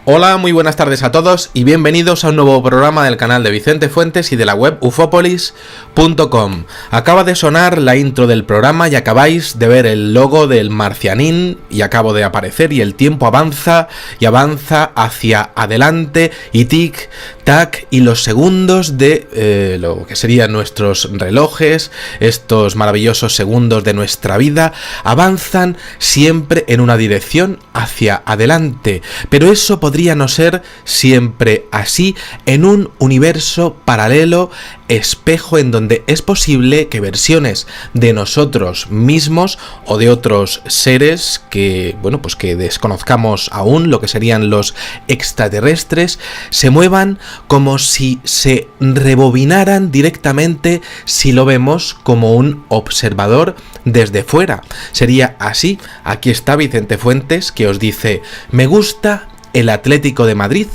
Hola, muy buenas tardes a todos y bienvenidos a un nuevo programa del canal de Vicente Fuentes y de la web ufopolis.com. Acaba de sonar la intro del programa y acabáis de ver el logo del Marcianín y acabo de aparecer y el tiempo avanza y avanza hacia adelante y tic-tac y los segundos de lo que serían nuestros relojes, estos maravillosos segundos de nuestra vida, avanzan siempre en una dirección hacia adelante, pero eso podría no ser siempre así en un universo paralelo, espejo, en donde es posible que versiones de nosotros mismos o de otros seres que, pues que desconozcamos aún, lo que serían los extraterrestres, se muevan como si se rebobinaran directamente si lo vemos como un observador desde fuera. Sería así. Aquí está Vicente Fuentes que os dice: me gusta el Atlético de Madrid,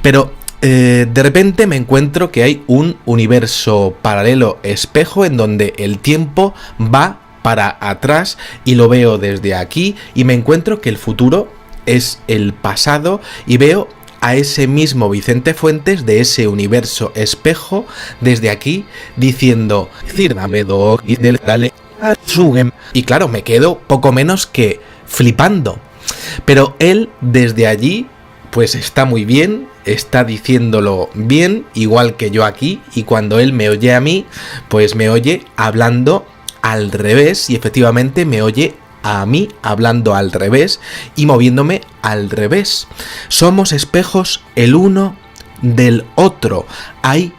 pero de repente me encuentro que hay un universo paralelo espejo en donde el tiempo va para atrás y lo veo desde aquí y me encuentro que el futuro es el pasado y veo a ese mismo Vicente Fuentes de ese universo espejo desde aquí diciendo: y claro, me quedo poco menos que flipando. Pero él desde allí pues está muy bien, está diciéndolo bien, igual que yo aquí, y cuando él me oye a mí, pues me oye hablando al revés, y efectivamente me oye a mí hablando al revés y moviéndome al revés. Somos espejos el uno del otro. Hay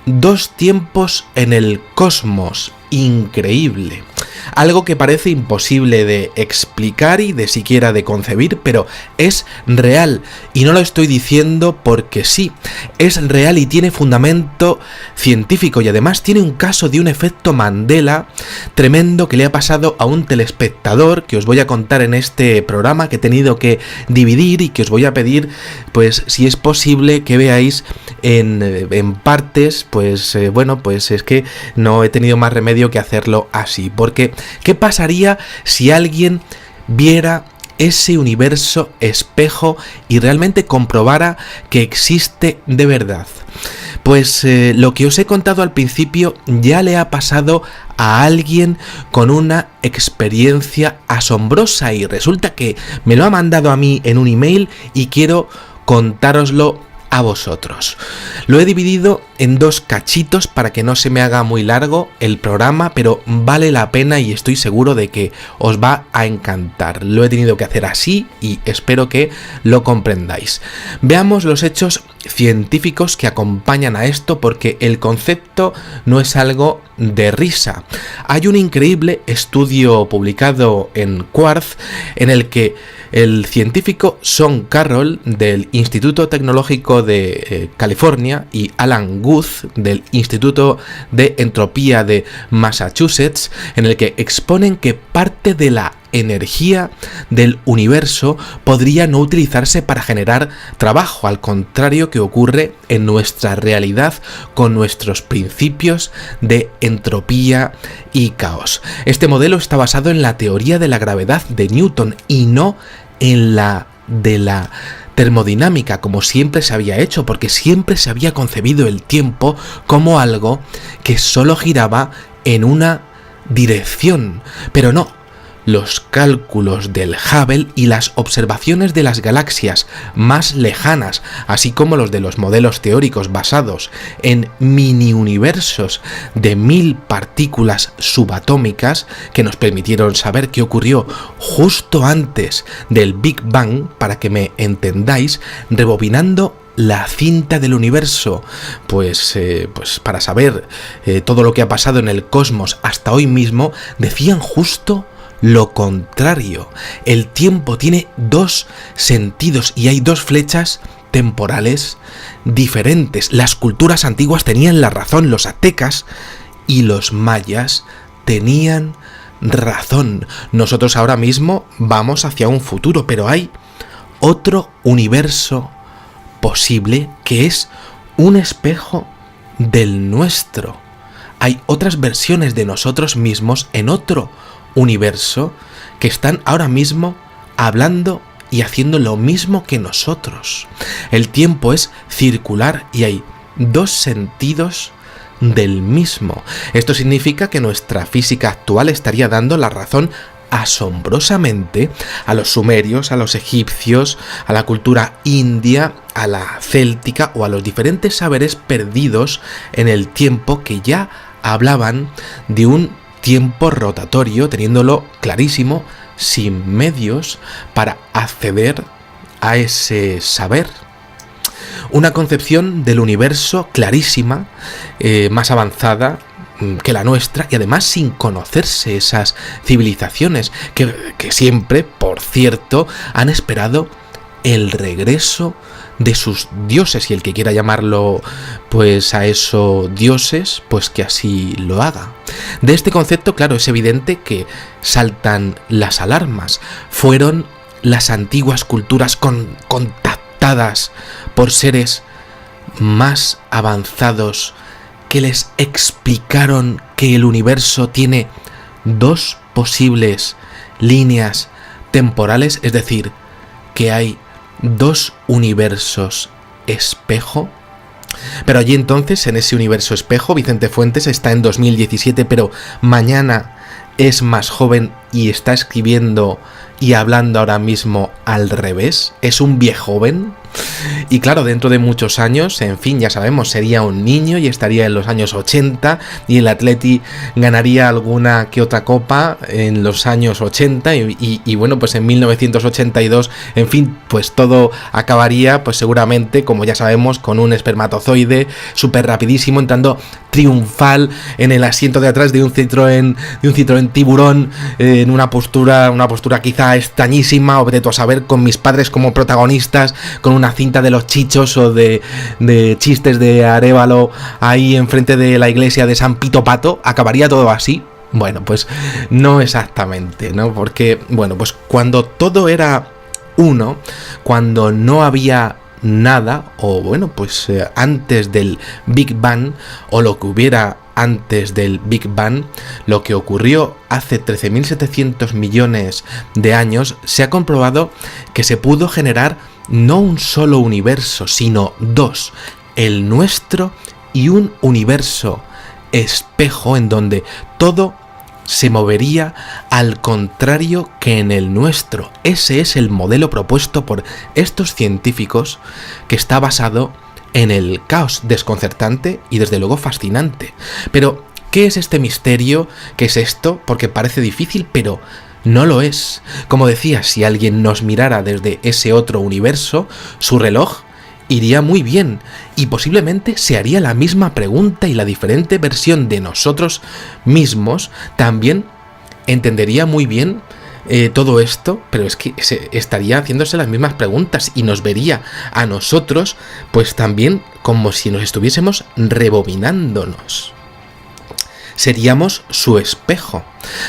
dos tiempos en el cosmos. Increíble. Algo que parece imposible de explicar y de siquiera de concebir, pero es real. Y no lo estoy diciendo porque sí. Es real y tiene fundamento científico y además tiene un caso de un efecto Mandela tremendo que le ha pasado a un telespectador que os voy a contar en este programa, que he tenido que dividir y que os voy a pedir, pues si es posible, que veáis en partes, pues es que no he tenido más remedio que hacerlo así, porque ¿qué pasaría si alguien viera ese universo espejo y realmente comprobara que existe de verdad? Pues lo que os he contado al principio ya le ha pasado a alguien con una experiencia asombrosa y resulta que me lo ha mandado a mí en un email y quiero contároslo a vosotros. Lo he dividido en dos cachitos para que no se me haga muy largo el programa, pero vale la pena y estoy seguro de que os va a encantar. Lo he tenido que hacer así y espero que lo comprendáis. Veamos los hechos científicos que acompañan a esto, porque el concepto no es algo de risa. Hay un increíble estudio publicado en Quartz en el que el científico Sean Carroll del Instituto Tecnológico de California y Alan Guth del Instituto de Entropía de Massachusetts, en el que exponen que parte de la energía del universo podría no utilizarse para generar trabajo, al contrario que ocurre en nuestra realidad con nuestros principios de entropía y caos. Este modelo está basado en la teoría de la gravedad de Newton y no en la de la termodinámica, como siempre se había hecho, porque siempre se había concebido el tiempo como algo que solo giraba en una dirección, pero no. Los cálculos del Hubble y las observaciones de las galaxias más lejanas, así como los de los modelos teóricos basados en mini-universos de 1000 partículas subatómicas que nos permitieron saber qué ocurrió justo antes del Big Bang, para que me entendáis, rebobinando la cinta del universo, pues para saber todo lo que ha pasado en el cosmos hasta hoy mismo, decían justo lo contrario. El tiempo tiene dos sentidos y hay dos flechas temporales diferentes. Las culturas antiguas tenían la razón, los aztecas y los mayas tenían razón. Nosotros ahora mismo vamos hacia un futuro, pero hay otro universo posible que es un espejo del nuestro. Hay otras versiones de nosotros mismos en otro universo que están ahora mismo hablando y haciendo lo mismo que nosotros. El tiempo es circular y hay dos sentidos del mismo. Esto significa que nuestra física actual estaría dando la razón asombrosamente a los sumerios, a los egipcios, a la cultura india, a la céltica o a los diferentes saberes perdidos en el tiempo que ya hablaban de un tiempo rotatorio, teniéndolo clarísimo, sin medios para acceder a ese saber. Una concepción del universo clarísima, más avanzada que la nuestra, y además sin conocerse esas civilizaciones que siempre, por cierto, han esperado el regreso de sus dioses, y el que quiera llamarlo pues a eso dioses, pues que así lo haga. De este concepto, claro, es evidente que saltan las alarmas. Fueron las antiguas culturas contactadas por seres más avanzados que les explicaron que el universo tiene dos posibles líneas temporales, es decir, que hay dos universos espejo. Pero allí entonces, en ese universo espejo, Vicente Fuentes está en 2017, pero mañana es más joven y está escribiendo y hablando ahora mismo al revés. Es un viejoven. Y claro, dentro de muchos años, en fin, ya sabemos, sería un niño y estaría en los años 80 y el Atleti ganaría alguna que otra copa en los años 80 y bueno, pues en 1982, en fin, pues todo acabaría, pues seguramente, como ya sabemos, con un espermatozoide súper rapidísimo entrando triunfal en el asiento de atrás de un Citroën Tiburón, en una postura quizá extrañísima, o vete tú a saber, con mis padres como protagonistas, con una cinta de los Chichos o de chistes de Arévalo ahí enfrente de la iglesia de San Pito Pato. ¿Acabaría todo así? Bueno, pues no exactamente, ¿no? Porque, bueno, pues cuando todo era uno, cuando no había nada, o bueno, pues antes del Big Bang, o lo que hubiera antes del Big Bang, lo que ocurrió hace 13.700 millones de años, se ha comprobado que se pudo generar no un solo universo, sino dos, el nuestro y un universo espejo en donde todo se movería al contrario que en el nuestro. Ese es el modelo propuesto por estos científicos, que está basado en el caos, desconcertante y desde luego fascinante. Pero, ¿qué es este misterio? ¿Qué es esto? Porque parece difícil, pero no lo es. Como decía, si alguien nos mirara desde ese otro universo, su reloj iría muy bien y posiblemente se haría la misma pregunta, y la diferente versión de nosotros mismos también entendería muy bien todo esto, pero es que estaría haciéndose las mismas preguntas y nos vería a nosotros pues también como si nos estuviésemos rebobinándonos. Seríamos su espejo.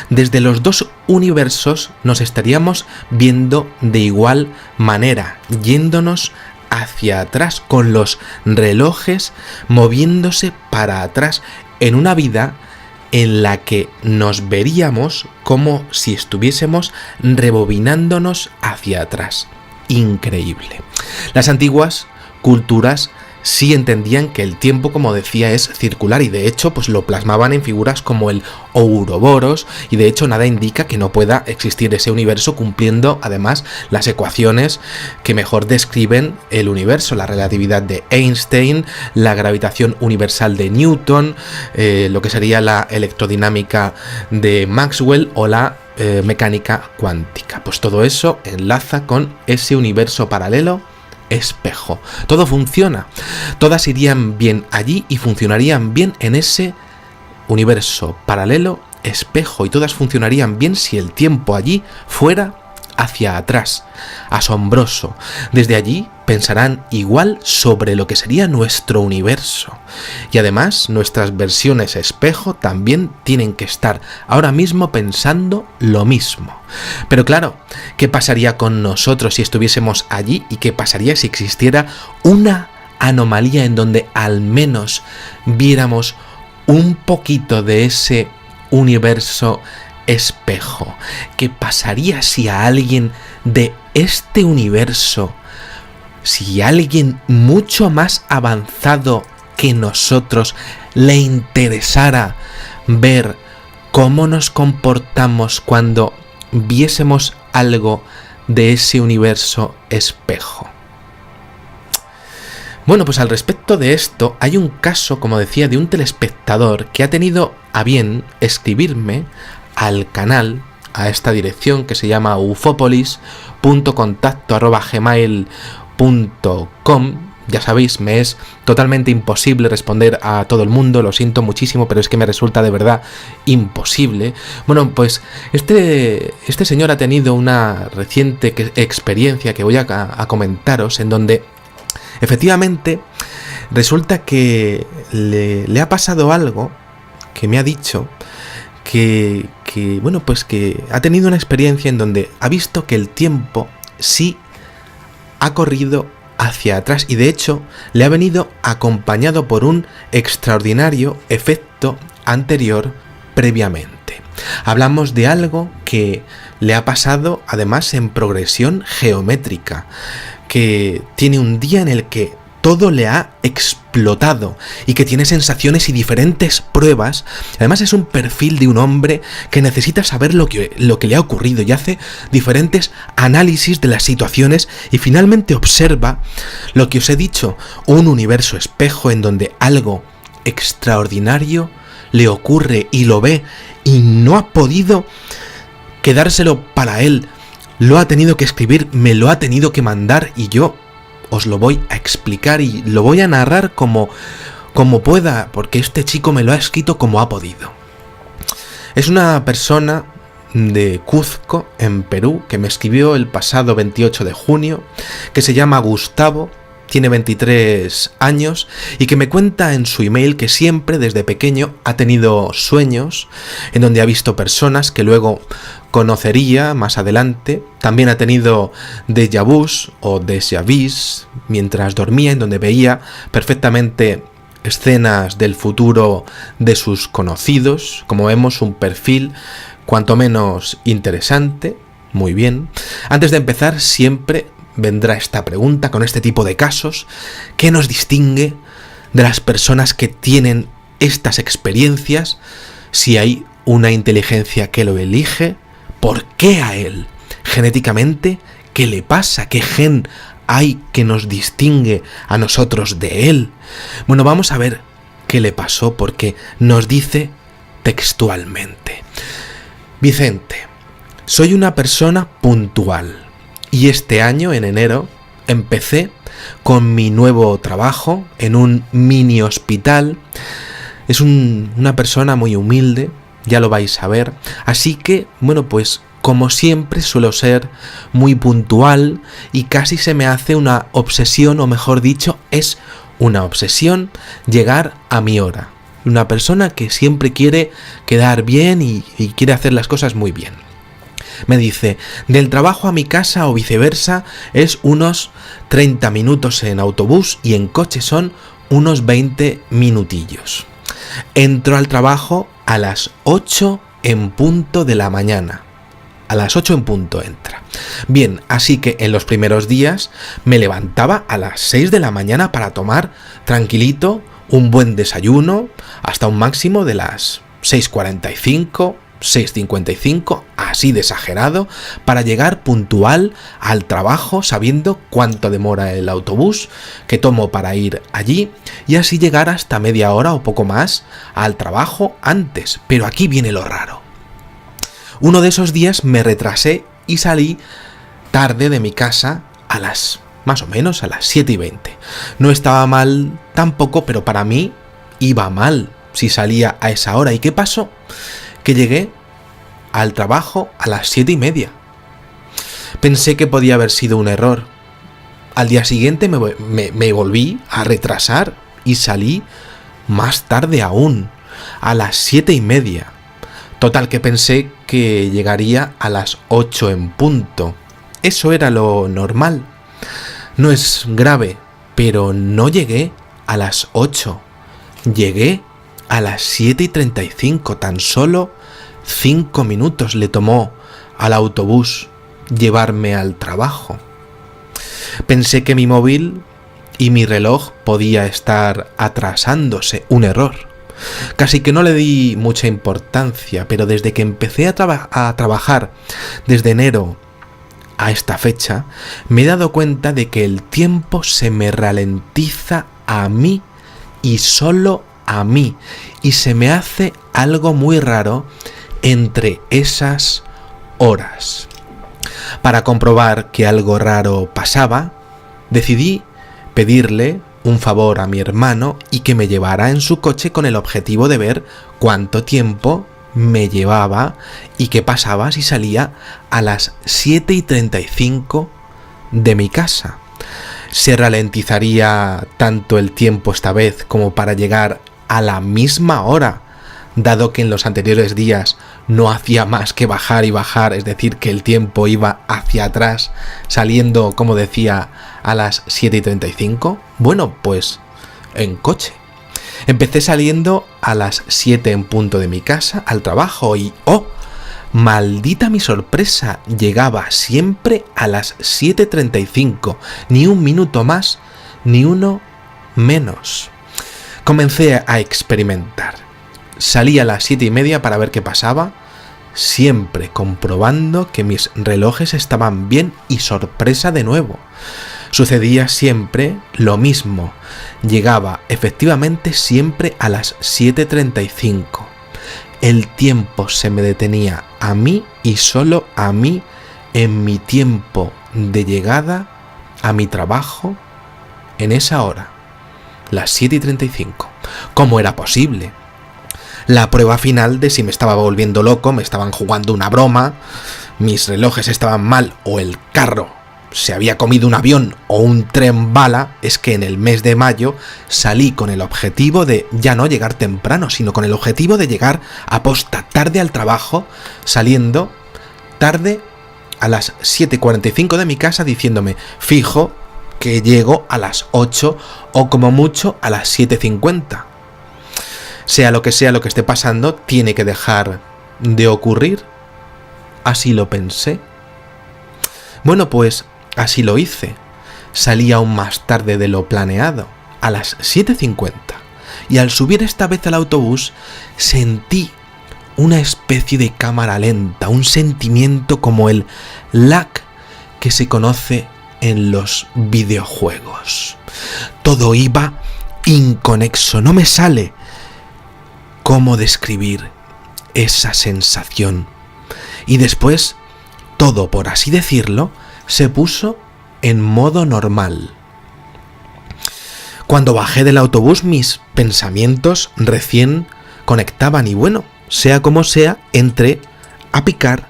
Desde los dos universos nos estaríamos viendo de igual manera, yéndonos hacia atrás, con los relojes moviéndose para atrás, en una vida en la que nos veríamos como si estuviésemos rebobinándonos hacia atrás. Increíble. Las antiguas culturas sí entendían que el tiempo, como decía, es circular, y de hecho pues lo plasmaban en figuras como el Ouroboros, y de hecho nada indica que no pueda existir ese universo, cumpliendo además las ecuaciones que mejor describen el universo: la relatividad de Einstein, la gravitación universal de Newton, lo que sería la electrodinámica de Maxwell o la mecánica cuántica. Pues todo eso enlaza con ese universo paralelo espejo. Todo funciona, todas irían bien allí y funcionarían bien en ese universo paralelo espejo, y todas funcionarían bien si el tiempo allí fuera hacia atrás. Asombroso. Desde allí pensarán igual sobre lo que sería nuestro universo, y además nuestras versiones espejo también tienen que estar ahora mismo pensando lo mismo. Pero claro, ¿qué pasaría con nosotros si estuviésemos allí? ¿Y qué pasaría si existiera una anomalía en donde al menos viéramos un poquito de ese universo espejo. ¿Qué pasaría si a alguien de este universo, si a alguien mucho más avanzado que nosotros le interesara ver cómo nos comportamos cuando viésemos algo de ese universo espejo? Bueno, pues al respecto de esto hay un caso, como decía, de un telespectador que ha tenido a bien escribirme al canal, a esta dirección que se llama ufopolis.contacto@gmail.com. Ya sabéis, me es totalmente imposible responder a todo el mundo, lo siento muchísimo, pero es que me resulta de verdad imposible. Bueno, pues este señor ha tenido una reciente experiencia que voy a comentaros, en donde efectivamente resulta que le ha pasado algo que me ha dicho que bueno, pues que ha tenido una experiencia en donde ha visto que el tiempo sí ha corrido hacia atrás y de hecho le ha venido acompañado por un extraordinario efecto anterior previamente. Hablamos de algo que le ha pasado además en progresión geométrica, que tiene un día en el que todo le ha explotado y que tiene sensaciones y diferentes pruebas. Además es un perfil de un hombre que necesita saber lo que le ha ocurrido y hace diferentes análisis de las situaciones y finalmente observa lo que os he dicho, un universo espejo en donde algo extraordinario le ocurre y lo ve y no ha podido quedárselo para él. Lo ha tenido que escribir, me lo ha tenido que mandar y yo os lo voy a explicar y lo voy a narrar como pueda, porque este chico me lo ha escrito como ha podido. Es una persona de Cuzco, en Perú, que me escribió el pasado 28 de junio, que se llama Gustavo, tiene 23 años y que me cuenta en su email que siempre desde pequeño ha tenido sueños en donde ha visto personas que luego conocería más adelante. También ha tenido déjà vus o déjà vus mientras dormía, en donde veía perfectamente escenas del futuro de sus conocidos. Como vemos, un perfil cuanto menos interesante. Muy bien. Antes de empezar, siempre vendrá esta pregunta con este tipo de casos: ¿qué nos distingue de las personas que tienen estas experiencias? Si hay una inteligencia que lo elige, ¿por qué a él? Genéticamente, ¿qué le pasa? ¿Qué gen hay que nos distingue a nosotros de él? Bueno, vamos a ver qué le pasó, porque nos dice textualmente: Vicente, soy una persona puntual. Y este año, en enero, empecé con mi nuevo trabajo en un mini hospital. Es una persona muy humilde, ya lo vais a ver. Así que, bueno, pues como siempre suelo ser muy puntual y casi se me hace una obsesión, o mejor dicho, es una obsesión llegar a mi hora. Una persona que siempre quiere quedar bien y quiere hacer las cosas muy bien. Me dice, del trabajo a mi casa o viceversa es unos 30 minutos en autobús y en coche son unos 20 minutillos. Entro al trabajo a las 8 en punto de la mañana. A las 8 en punto entra. Bien, así que en los primeros días me levantaba a las 6 de la mañana para tomar tranquilito un buen desayuno hasta un máximo de las 6:45, 6:55, así de exagerado, para llegar puntual al trabajo sabiendo cuánto demora el autobús que tomo para ir allí y así llegar hasta media hora o poco más al trabajo antes. Pero aquí viene lo raro. Uno de esos días me retrasé y salí tarde de mi casa más o menos a las 7:20. No estaba mal tampoco, pero para mí iba mal si salía a esa hora. ¿Y qué pasó? Que llegué al trabajo a las 7:30. Pensé que podía haber sido un error. Al día siguiente me volví a retrasar y salí más tarde aún, a las 7:30. Total, que pensé que llegaría a las 8 en punto. Eso era lo normal. No es grave, pero no llegué a las 8. Llegué a las 7:35, tan solo 5 minutos le tomó al autobús llevarme al trabajo. Pensé que mi móvil y mi reloj podía estar atrasándose, un error. Casi que no le di mucha importancia, pero desde que empecé a trabajar desde enero a esta fecha, me he dado cuenta de que el tiempo se me ralentiza a mí y solo a mí, y se me hace algo muy raro entre esas horas. Para comprobar que algo raro pasaba, decidí pedirle un favor a mi hermano y que me llevara en su coche con el objetivo de ver cuánto tiempo me llevaba y qué pasaba si salía a las 7:35 de mi casa. ¿Se ralentizaría tanto el tiempo esta vez como para llegar a la misma hora, dado que en los anteriores días no hacía más que bajar y bajar, es decir, que el tiempo iba hacia atrás, saliendo, como decía, a las 7:35? Bueno, pues en coche. Empecé saliendo a las 7 en punto de mi casa al trabajo y ¡oh! Maldita mi sorpresa, llegaba siempre a las 7:35, ni un minuto más, ni uno menos. Comencé a experimentar. Salí a las 7:30 para ver qué pasaba, siempre comprobando que mis relojes estaban bien y sorpresa de nuevo. Sucedía siempre lo mismo, llegaba efectivamente siempre a las 7:35. El tiempo se me detenía a mí y solo a mí en mi tiempo de llegada a mi trabajo en esa hora, las 7:35. ¿Cómo era posible? La prueba final de si me estaba volviendo loco, me estaban jugando una broma, mis relojes estaban mal o el carro se había comido un avión o un tren bala, es que en el mes de mayo salí con el objetivo de ya no llegar temprano, sino con el objetivo de llegar aposta tarde al trabajo, saliendo tarde a las 7:45 de mi casa diciéndome, fijo que llego a las 8 o como mucho a las 7:50. Sea lo que esté pasando, tiene que dejar de ocurrir. Así lo pensé. Bueno, pues así lo hice. Salí aún más tarde de lo planeado, a las 7:50. Y al subir esta vez al autobús, sentí una especie de cámara lenta, un sentimiento como el lag que se conoce en los videojuegos. Todo iba inconexo, no me sale cómo describir esa sensación. Y después, todo, por así decirlo, se puso en modo normal. Cuando bajé del autobús, mis pensamientos recién conectaban y bueno, sea como sea, entré a picar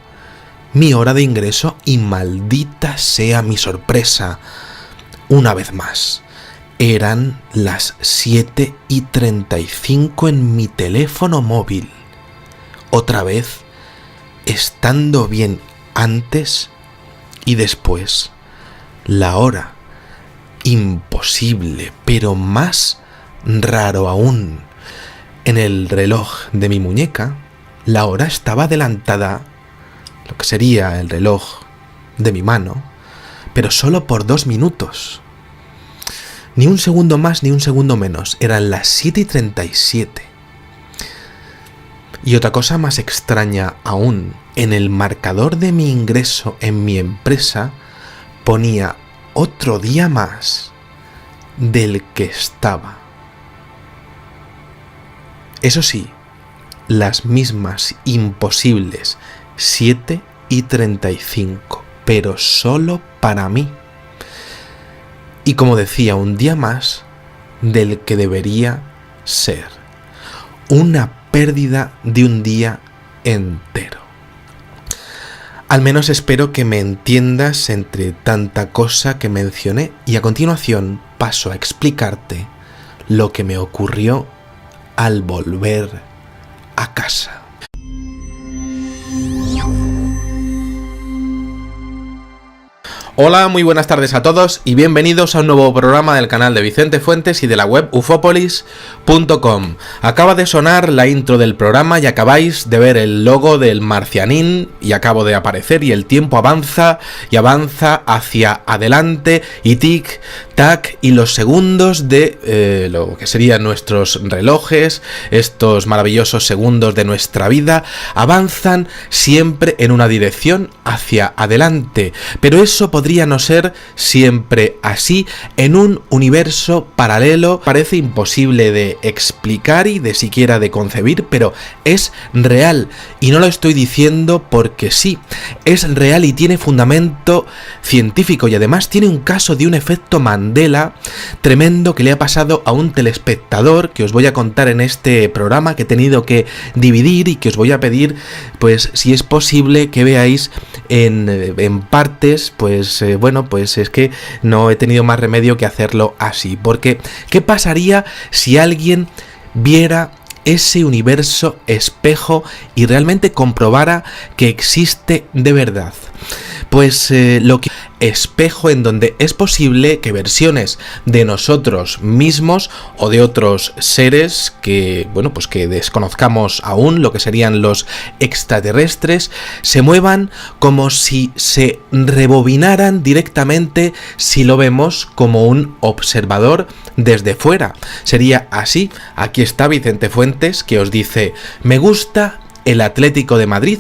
mi hora de ingreso y maldita sea mi sorpresa. Una vez más, eran las 7:35 en mi teléfono móvil. Otra vez, estando bien antes y después, la hora. Imposible, pero más raro aún. En el reloj de mi muñeca, la hora estaba adelantada, lo que sería el reloj de mi mano, pero solo por 2 minutos. Ni un segundo más ni un segundo menos, eran las 7:37. Y otra cosa más extraña aún, en el marcador de mi ingreso en mi empresa ponía otro día más del que estaba. Eso sí, las mismas imposibles 7:35, pero solo para mí. Y como decía, un día más del que debería ser. Una pérdida de un día entero. Al menos espero que me entiendas entre tanta cosa que mencioné y a continuación paso a explicarte lo que me ocurrió al volver a casa. Hola, muy buenas tardes a todos y bienvenidos a un nuevo programa del canal de Vicente Fuentes y de la web ufopolis.com. Acaba de sonar la intro del programa y acabáis de ver el logo del marcianín y acabo de aparecer y el tiempo avanza y avanza hacia adelante y tic, tac y los segundos de lo que serían nuestros relojes, estos maravillosos segundos de nuestra vida, avanzan siempre en una dirección hacia adelante, pero eso podría no ser siempre así. En un universo paralelo parece imposible de explicar y de siquiera de concebir, pero es real y no lo estoy diciendo porque sí, es real y tiene fundamento científico y además tiene un caso de un efecto Mandela tremendo que le ha pasado a un telespectador que os voy a contar en este programa, que he tenido que dividir y que os voy a pedir, pues si es posible que veáis en partes, pues pues es que no he tenido más remedio que hacerlo así, porque ¿qué pasaría si alguien viera ese universo espejo y realmente comprobara que existe de verdad? Pues lo que espejo en donde es posible que versiones de nosotros mismos o de otros seres que, pues que desconozcamos aún, lo que serían los extraterrestres, se muevan como si se rebobinaran directamente si lo vemos como un observador desde fuera. Sería así. Aquí está Vicente Fuentes que os dice: me gusta el Atlético de Madrid,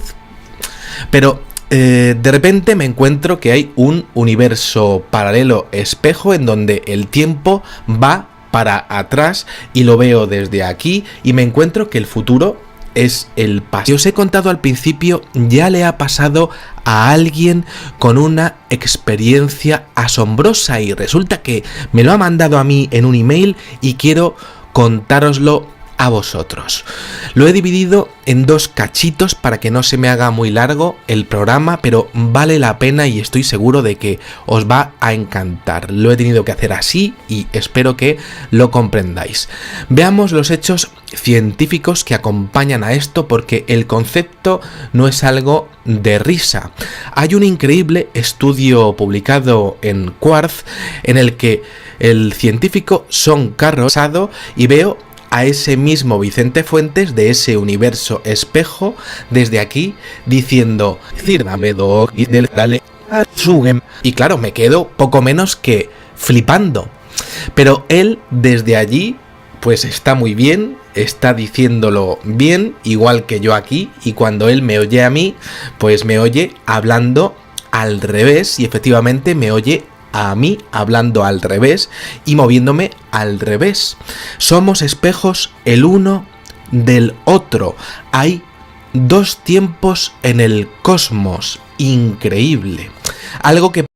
pero de repente me encuentro que hay un universo paralelo espejo en donde el tiempo va para atrás y lo veo desde aquí y me encuentro que el futuro es el pasado. Os he contado al principio, ya le ha pasado a alguien con una experiencia asombrosa y resulta que me lo ha mandado a mí en un email y quiero contároslo a vosotros. Lo he dividido en dos cachitos para que no se me haga muy largo el programa, pero vale la pena y estoy seguro de que os va a encantar. Lo he tenido que hacer así y espero que lo comprendáis. Veamos los hechos científicos que acompañan a esto, porque el concepto no es algo de risa. Hay un increíble estudio publicado en Quartz en el que el científico Son Carrosado y veo a ese mismo Vicente Fuentes de ese universo espejo desde aquí diciendo y claro, me quedo poco menos que flipando, pero él desde allí pues está muy bien, está diciéndolo bien, igual que yo aquí, y cuando él me oye a mí, pues me oye hablando al revés y efectivamente me oye a mí hablando al revés y moviéndome al revés. Somos espejos el uno del otro. Hay dos tiempos en el cosmos. Increíble. Algo que